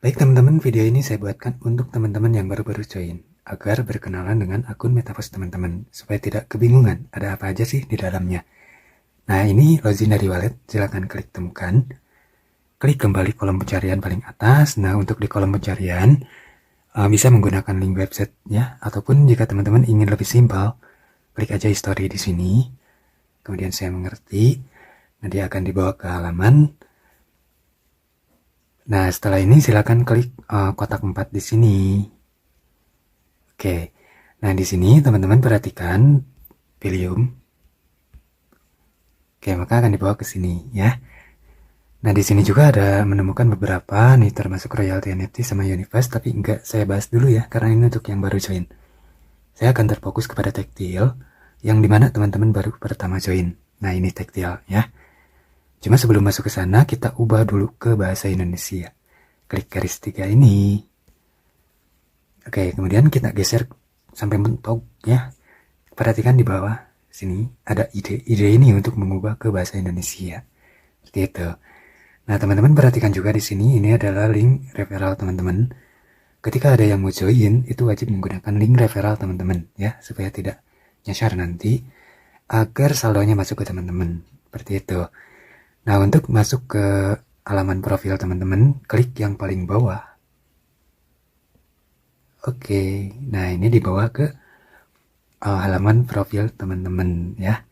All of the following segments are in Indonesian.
Baik teman-teman, video ini saya buatkan untuk teman-teman yang baru-baru join, agar berkenalan dengan akun Metaverse teman-teman, supaya tidak kebingungan ada apa aja sih di dalamnya. Nah, ini login dari wallet, silahkan klik temukan, klik kembali kolom pencarian paling atas. Nah, untuk di kolom pencarian, bisa menggunakan link websitenya, ataupun jika teman-teman ingin lebih simpel, klik aja history di sini, kemudian saya mengerti, nanti akan dibawa ke halaman. Nah, setelah ini silakan klik kotak 4 di sini. Oke. Nah, di sini teman-teman perhatikan Pilium. Oke, maka akan dibawa ke sini ya. Nah, di sini juga ada menemukan beberapa nih, termasuk royalty NFT sama Universe, tapi enggak saya bahas dulu ya, karena ini untuk yang baru join. Saya akan terfokus kepada tektil, yang dimana teman-teman baru pertama join. Nah, ini tektil ya. Cuma sebelum masuk ke sana, kita ubah dulu ke bahasa Indonesia. Klik garis 3 ini. Oke, kemudian kita geser sampai mentok ya. Perhatikan di bawah sini ada ide ini untuk mengubah ke bahasa Indonesia. Seperti itu. Nah, teman-teman perhatikan juga di sini, ini adalah link referral teman-teman. Ketika ada yang mau join, itu wajib menggunakan link referral teman-teman ya, supaya tidak nyasar nanti, agar saldonya masuk ke teman-teman. Seperti itu. Nah, untuk masuk ke halaman profil teman-teman, klik yang paling bawah. Oke, nah ini dibawa ke halaman profil teman-teman ya.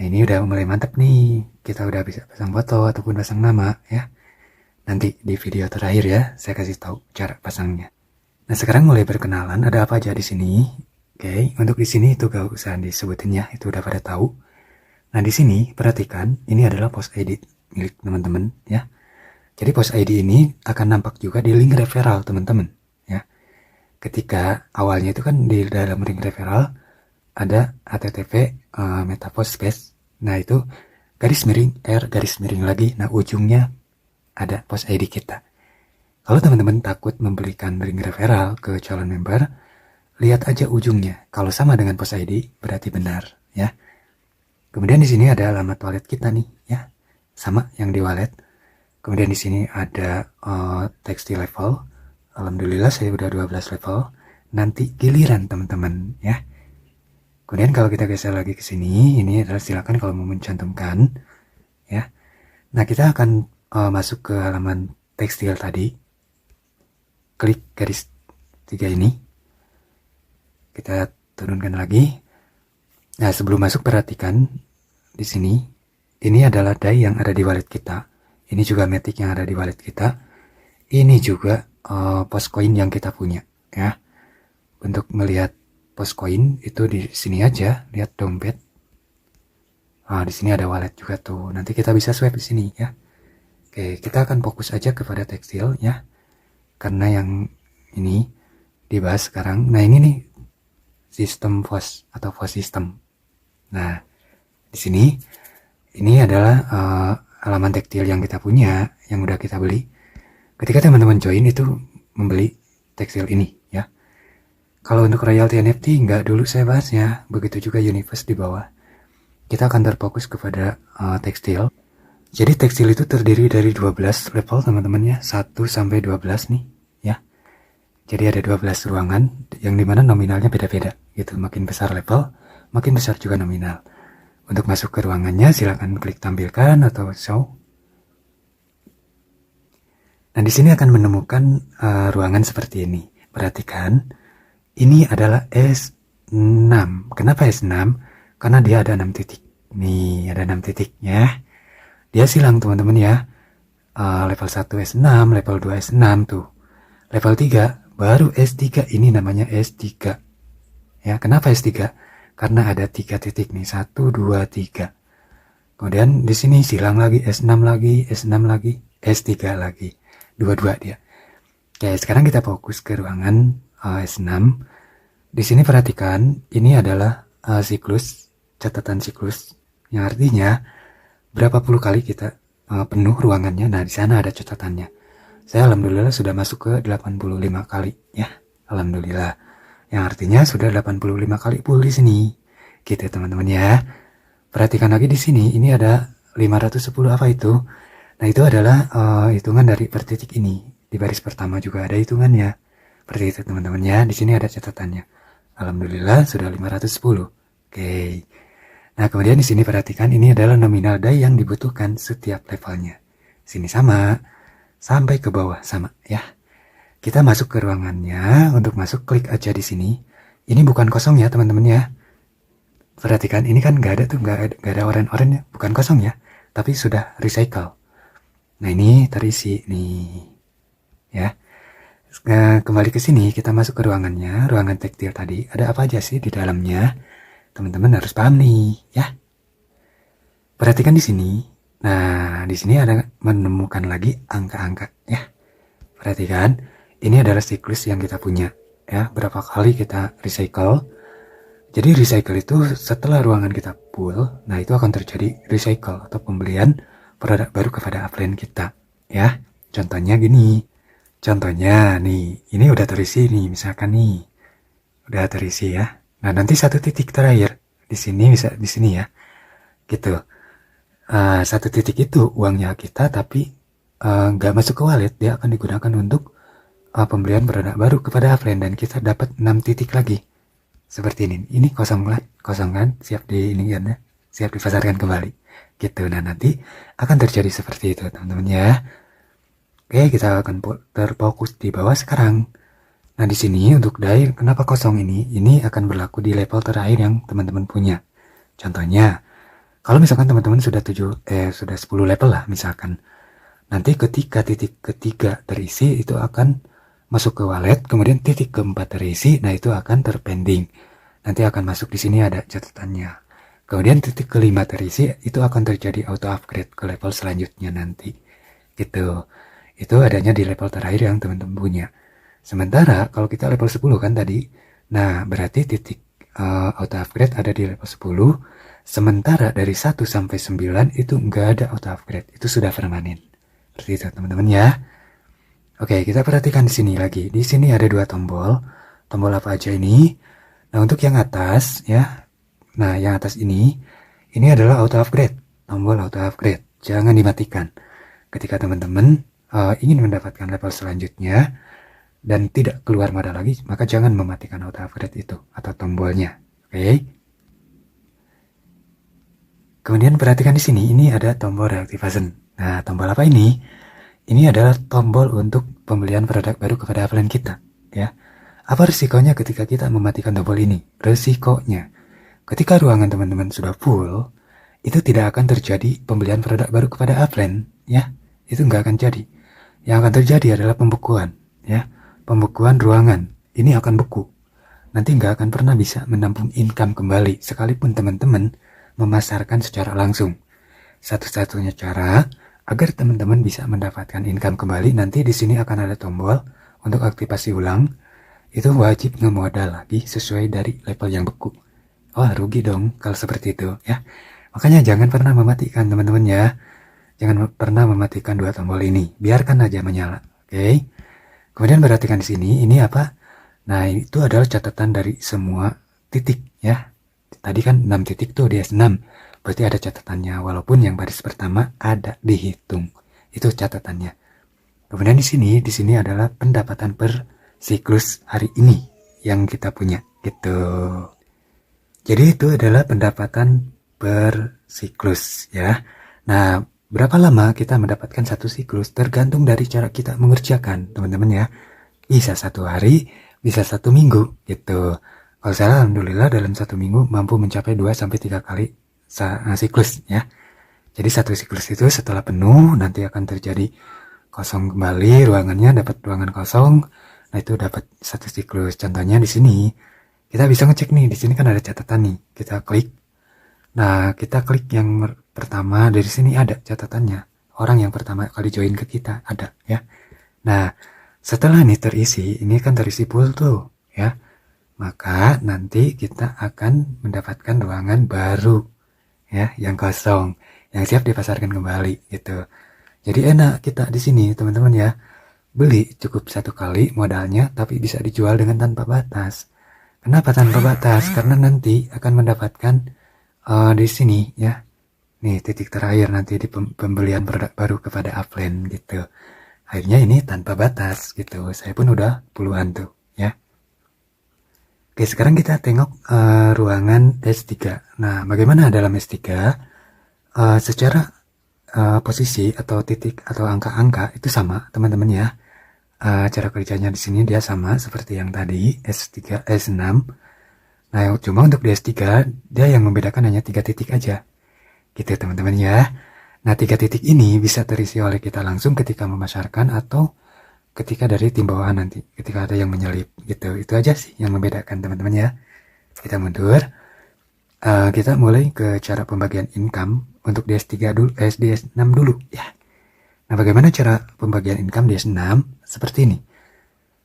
Nah, ini udah mulai mantap nih. Kita udah bisa pasang foto ataupun pasang nama ya. Nanti di video terakhir ya, saya kasih tahu cara pasangnya. Nah, sekarang mulai berkenalan, ada apa aja di sini? Oke, untuk di sini itu gak usah disebutin ya, itu udah pada tahu. Nah, di sini perhatikan, ini adalah post ID milik teman-teman ya. Jadi post ID ini akan nampak juga di link referral teman-teman ya. Ketika awalnya itu kan di dalam link referral ada http metaverse space. Nah, itu garis miring garis miring lagi. Nah, ujungnya ada post ID kita. Kalau teman-teman takut memberikan link referral ke calon member, lihat aja ujungnya. Kalau sama dengan post ID berarti benar ya. Kemudian di sini ada alamat wallet kita nih ya. Sama yang di wallet. Kemudian di sini ada tekstil level. Alhamdulillah saya udah 12 level. Nanti giliran teman-teman ya. Kemudian kalau kita geser lagi ke sini, ini adalah silakan kalau mau mencantumkan ya. Nah, kita akan masuk ke halaman tekstil tadi. Klik garis 3 ini. Kita turunkan lagi. Nah, sebelum masuk perhatikan di sini. Ini adalah DAI yang ada di wallet kita. Ini juga Matic yang ada di wallet kita. Ini juga Postcoin yang kita punya ya. Untuk melihat Postcoin itu di sini aja, lihat dompet. Nah, di sini ada wallet juga tuh. Nanti kita bisa swipe di sini ya. Oke, kita akan fokus aja kepada tekstil ya. Karena yang ini dibahas sekarang. Nah, ini nih sistem FOS atau FOS system. Nah, di sini ini adalah halaman tekstil yang kita punya, yang udah kita beli. Ketika teman-teman join itu membeli tekstil ini ya. Kalau untuk royalty NFT nggak dulu saya bahasnya, begitu juga Universe di bawah. Kita akan terfokus kepada tekstil. Jadi tekstil itu terdiri dari 12 level teman-teman ya, 1 sampai 12 nih ya. Jadi ada 12 ruangan yang dimana nominalnya beda-beda gitu. Makin besar level, makin besar juga nominal. Untuk masuk ke ruangannya silakan klik tampilkan atau show. Nah, di sini akan menemukan ruangan seperti ini. Perhatikan, ini adalah S6. Kenapa S6? Karena dia ada 6 titik. Nih, ada 6 titiknya. Dia silang teman-teman ya. Level 1 S6, level 2 S6 tuh. Level 3 baru S3, ini namanya S3. Ya, kenapa S3? Karena ada 3 titik nih, 1, 2, 3. Kemudian di sini silang lagi, S6 lagi, S6 lagi, S3 lagi. Dua-dua dia. Oke, sekarang kita fokus ke ruangan S6. Di sini perhatikan, ini adalah siklus, catatan siklus, yang artinya berapa puluh kali kita penuh ruangannya. Nah, di sana ada catatannya. Saya alhamdulillah sudah masuk ke 85 kali ya. Alhamdulillah. Yang artinya sudah 85 kali full di sini. Gitu teman-teman ya. Perhatikan lagi di sini, ini ada 510 apa itu? Nah, itu adalah hitungan dari per titik ini. Di baris pertama juga ada hitungannya. Seperti itu teman-teman ya. Di sini ada catatannya. Alhamdulillah sudah 510. Oke. Nah, kemudian di sini perhatikan ini adalah nominal die yang dibutuhkan setiap levelnya. Sini sama, sampai ke bawah sama ya. Kita masuk ke ruangannya. Untuk masuk klik aja di sini. Ini bukan kosong ya teman-teman ya. Perhatikan ini kan nggak ada tuh, nggak ada oranye-oranye, bukan kosong ya, tapi sudah recycle. Nah ini terisi nih ya. Kembali ke sini, kita masuk ke ruangannya, ruangan tekstil tadi. Ada apa aja sih di dalamnya? Teman-teman harus paham nih ya. Perhatikan di sini. Nah di sini ada menemukan lagi angka-angka ya. Perhatikan, ini adalah siklus yang kita punya ya. Berapa kali kita recycle. Jadi recycle itu setelah ruangan kita full, nah itu akan terjadi recycle atau pembelian produk baru kepada upline kita, ya. Contohnya gini, contohnya nih, ini udah terisi nih, misalkan nih, udah terisi ya. Nah nanti satu titik terakhir di sini bisa di sini ya, gitu. Satu titik itu uangnya kita, tapi nggak masuk ke wallet, dia akan digunakan untuk pembelian produk baru kepada upline dan kita dapat 6 titik lagi. Seperti ini kosong kan, siap di ini kan ya, siap dipasarkan kembali gitu. Nah nanti akan terjadi seperti itu teman-teman ya. Oke, kita akan terfokus di bawah sekarang. Nah di sini untuk die kenapa kosong ini akan berlaku di level terakhir yang teman-teman punya. Contohnya kalau misalkan teman-teman sudah 10 level lah misalkan, nanti ketika titik ketiga terisi itu akan masuk ke wallet, kemudian titik keempat terisi, nah itu akan terpending. Nanti akan masuk di sini ada catatannya. Kemudian titik kelima terisi, itu akan terjadi auto upgrade ke level selanjutnya nanti. Gitu. Itu adanya di level terakhir yang teman-teman punya. Sementara kalau kita level 10 kan tadi, nah berarti titik auto upgrade ada di level 10. Sementara dari 1 sampai 9 itu nggak ada auto upgrade. Itu sudah permanen. Seperti itu teman-teman ya. Oke, kita perhatikan di sini lagi. Di sini ada 2 tombol. Tombol apa aja ini? Nah, untuk yang atas ya. Nah, yang atas ini adalah auto upgrade. Tombol auto upgrade. Jangan dimatikan. Ketika teman-teman ingin mendapatkan level selanjutnya dan tidak keluar modal lagi, maka jangan mematikan auto upgrade itu atau tombolnya. Oke. Kemudian perhatikan di sini, ini ada tombol reactivation. Nah, tombol apa ini? Ini adalah tombol untuk pembelian produk baru kepada upline kita, ya. Apa risikonya ketika kita mematikan tombol ini? Risikonya, ketika ruangan teman-teman sudah full, itu tidak akan terjadi pembelian produk baru kepada upline, ya. Itu nggak akan jadi. Yang akan terjadi adalah pembekuan, ya. Pembekuan ruangan, ini akan beku. Nanti nggak akan pernah bisa menampung income kembali, sekalipun teman-teman memasarkan secara langsung. Satu-satunya cara agar teman-teman bisa mendapatkan income kembali, nanti di sini akan ada tombol untuk aktivasi ulang. Itu wajib ngemodal lagi sesuai dari level yang beku. Wah, rugi dong kalau seperti itu ya. Makanya jangan pernah mematikan teman-teman ya. Jangan pernah mematikan 2 tombol ini. Biarkan aja menyala. Oke. Kemudian perhatikan di sini, ini apa? Nah, itu adalah catatan dari semua titik ya. Tadi kan 6 titik tuh di S6. Berarti ada catatannya, walaupun yang baris pertama ada dihitung. Itu catatannya. Kemudian di sini adalah pendapatan per siklus hari ini yang kita punya, gitu. Jadi itu adalah pendapatan per siklus ya. Nah, berapa lama kita mendapatkan satu siklus tergantung dari cara kita mengerjakan, teman-teman ya. Bisa 1 hari, bisa 1 minggu, gitu. Kalau saya alhamdulillah dalam 1 minggu mampu mencapai 2-3 kali siklus ya. Jadi satu siklus itu setelah penuh nanti akan terjadi kosong kembali ruangannya, dapat ruangan kosong. Nah itu dapat satu siklus. Contohnya di sini kita bisa ngecek nih, di sini kan ada catatan nih. Kita klik. Nah kita klik yang pertama, dari sini ada catatannya. Orang yang pertama kali join ke kita ada ya. Nah setelah ini terisi, ini kan terisi full tuh ya. Maka nanti kita akan mendapatkan ruangan baru ya, yang kosong, yang siap dipasarkan kembali gitu. Jadi enak kita di sini teman-teman ya. Beli cukup 1 kali modalnya, tapi bisa dijual dengan tanpa batas. Kenapa tanpa batas? Karena nanti akan mendapatkan di sini ya. Nih titik terakhir nanti di pembelian produk baru kepada upline gitu. Akhirnya ini tanpa batas gitu. Saya pun udah puluhan tuh ya. Oke, sekarang kita tengok ruangan S3. Nah, bagaimana dalam S3? Secara posisi atau titik atau angka-angka itu sama, teman-teman ya. Cara kerjanya di sini dia sama seperti yang tadi S3, S6. Nah, cuma untuk di S3 dia yang membedakan hanya 3 titik aja. Gitu, teman-teman ya. Nah, 3 titik ini bisa terisi oleh kita langsung ketika memasarkan atau ketika dari tim bawahan nanti, ketika ada yang menyelip gitu. Itu aja sih yang membedakan, teman-teman ya. Kita mundur. Kita mulai ke cara pembagian income untuk di S3 dulu, di S6 dulu ya. Nah, bagaimana cara pembagian income di S6? Seperti ini.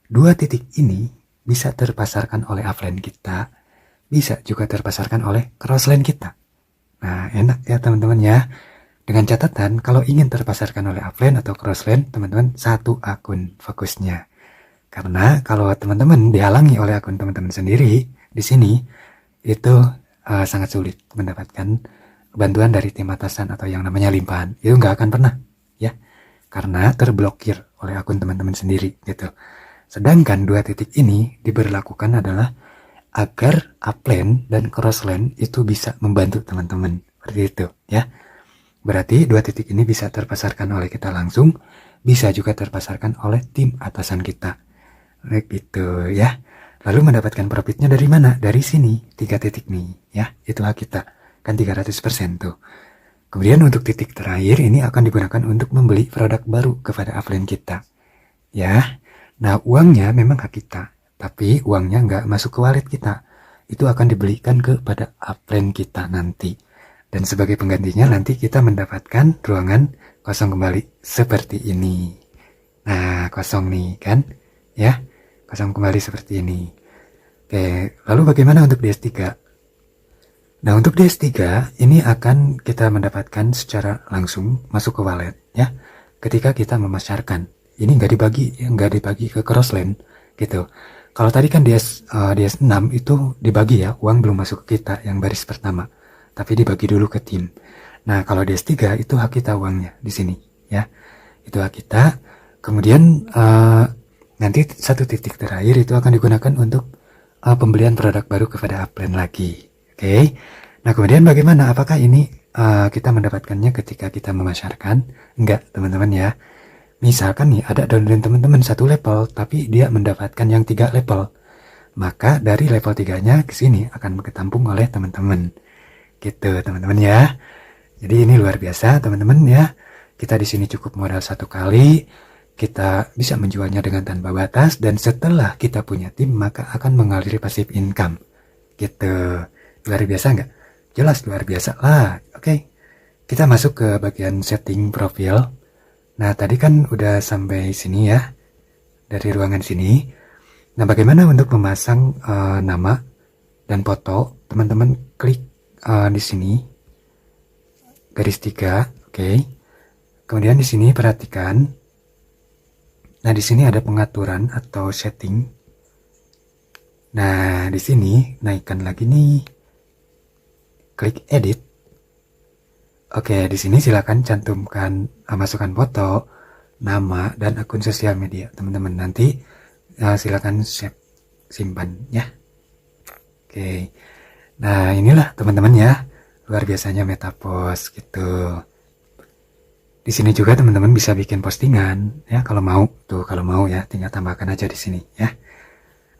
2 titik ini bisa terpasarkan oleh upline kita, bisa juga terpasarkan oleh crossline kita. Nah, enak ya teman-teman ya. Dengan catatan, kalau ingin terpasarkan oleh upline atau crossline, teman-teman satu akun fokusnya. Karena kalau teman-teman dihalangi oleh akun teman-teman sendiri di sini, itu sangat sulit mendapatkan bantuan dari tim atasan atau yang namanya limpahan. Itu nggak akan pernah, ya. Karena terblokir oleh akun teman-teman sendiri, gitu. Sedangkan 2 titik ini diberlakukan adalah agar upline dan crossline itu bisa membantu teman-teman. Seperti itu, ya. Berarti 2 titik ini bisa terpasarkan oleh kita langsung, bisa juga terpasarkan oleh tim atasan kita. Gitu ya. Lalu mendapatkan profitnya dari mana? Dari sini, 3 titik nih ya. Itulah kita. Kan 300% tuh. Kemudian untuk titik terakhir ini akan digunakan untuk membeli produk baru kepada upline kita. Ya. Nah, uangnya memang hak kita, tapi uangnya nggak masuk ke wallet kita. Itu akan dibelikan kepada upline kita nanti. Dan sebagai penggantinya nanti kita mendapatkan ruangan kosong kembali seperti ini. Nah, kosong nih kan? Ya, kosong kembali seperti ini. Oke, lalu bagaimana untuk DS3? Nah, untuk DS3 ini akan kita mendapatkan secara langsung masuk ke wallet ya. Ketika kita memasarkan. Ini nggak dibagi ke crossline gitu. Kalau tadi kan DS6 itu dibagi ya, uang belum masuk ke kita yang baris pertama. Tapi dibagi dulu ke tim. Nah, kalau DS3 itu hak kita uangnya di sini ya. Itu hak kita. Kemudian nanti 1 titik terakhir itu akan digunakan untuk pembelian produk baru kepada upline lagi. Oke. Nah, kemudian bagaimana? Apakah ini kita mendapatkannya ketika kita memasarkan? Enggak, teman-teman ya. Misalkan nih ada downline teman-teman 1 level, tapi dia mendapatkan yang 3 level. Maka dari level 3-nya ke sini akan ketampung oleh teman-teman. Gitu teman-teman ya. Jadi ini luar biasa teman-teman ya. Kita di sini cukup modal 1 kali, kita bisa menjualnya dengan tanpa batas, dan setelah kita punya tim maka akan mengaliri passive income. Gitu. Luar biasa nggak? Jelas luar biasa lah. Oke. Kita masuk ke bagian setting profil. Nah, tadi kan udah sampai sini ya. Dari ruangan sini. Nah, bagaimana untuk memasang nama dan foto? Teman-teman klik di sini garis 3, oke. Kemudian di sini perhatikan. Nah, di sini ada pengaturan atau setting. Nah, di sini naikkan lagi nih. Klik edit. Oke, di sini silakan cantumkan masukkan foto, nama dan akun sosial media, teman-teman. Nanti silakan save, simpan ya. Oke. Nah, inilah teman-teman ya, luar biasanya Metapost gitu. Di sini juga teman-teman bisa bikin postingan ya kalau mau. Tuh, kalau mau ya, tinggal tambahkan aja di sini ya.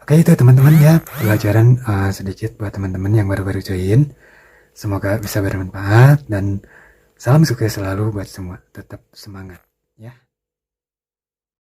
Oke, itu teman-teman ya, pelajaran sedikit buat teman-teman yang baru-baru join. Semoga bisa bermanfaat dan salam sukses selalu buat semua. Tetap semangat ya.